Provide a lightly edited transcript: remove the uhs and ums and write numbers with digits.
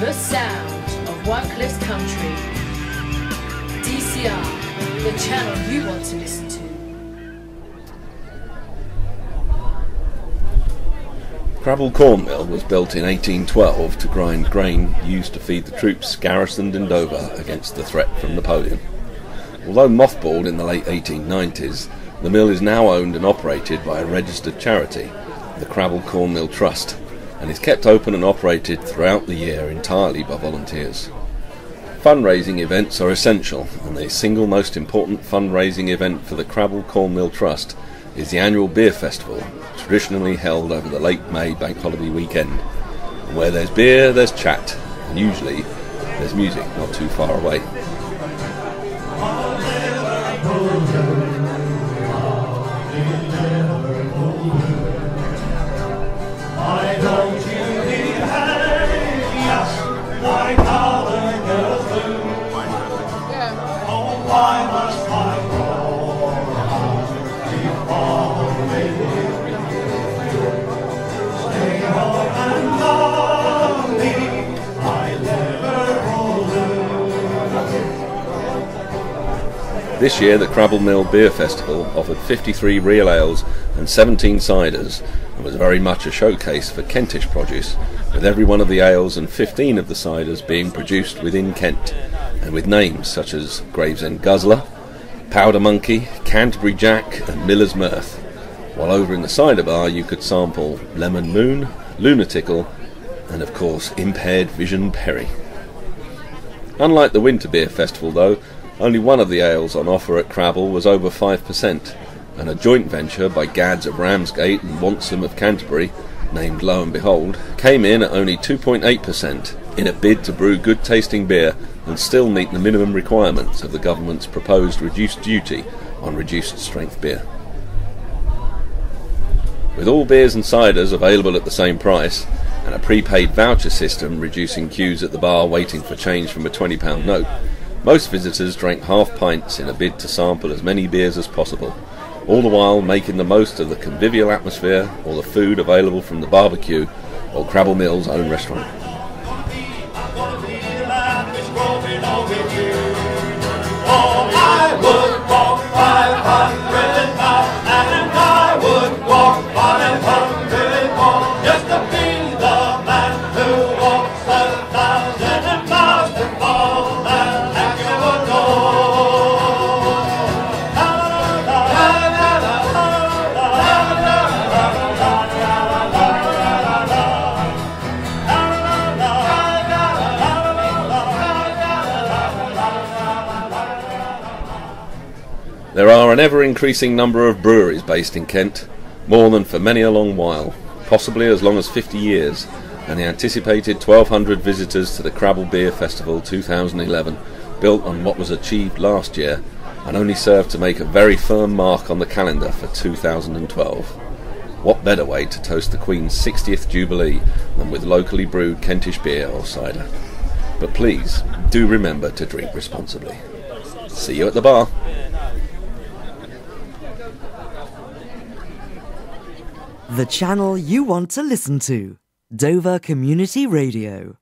The sound of Wycliffe's country. DCR, the channel you want to listen to. Crabble Corn Mill was built in 1812 to grind grain used to feed the troops garrisoned in Dover against the threat from Napoleon. Although mothballed in the late 1890s, the mill is now owned and operated by a registered charity, the Crabble Corn Mill Trust, and is kept open and operated throughout the year entirely by volunteers. Fundraising events are essential, and the single most important fundraising event for the Crabble Corn Mill Trust is the annual beer festival, traditionally held over the late May bank holiday weekend. And where there's beer, there's chat, and usually there's music not too far away. This year the Crabble Mill Beer Festival offered 53 real ales and 17 ciders and was very much a showcase for Kentish produce, with every one of the ales and 15 of the ciders being produced within Kent, and with names such as Gravesend Guzzler, Powder Monkey, Canterbury Jack and Miller's Mirth, while over in the cider bar you could sample Lemon Moon, Lunatical and of course Impaired Vision Perry. Unlike the Winter Beer Festival though, only one of the ales on offer at Crabble was over 5%, and a joint venture by Gads of Ramsgate and Whitsan of Canterbury, named Lo and Behold, came in at only 2.8% in a bid to brew good-tasting beer and still meet the minimum requirements of the government's proposed reduced duty on reduced-strength beer. With all beers and ciders available at the same price, and a prepaid voucher system reducing queues at the bar waiting for change from a £20 note, most visitors drank half pints in a bid to sample as many beers as possible, all the while making the most of the convivial atmosphere or the food available from the barbecue or Crabble Mill's own restaurant. There are an ever-increasing number of breweries based in Kent, more than for many a long while, possibly as long as 50 years, and the anticipated 1,200 visitors to the Crabble Beer Festival 2011, built on what was achieved last year, and only served to make a very firm mark on the calendar for 2012. What better way to toast the Queen's 60th Jubilee than with locally brewed Kentish beer or cider? But please, do remember to drink responsibly. See you at the bar. The channel you want to listen to. Dover Community Radio.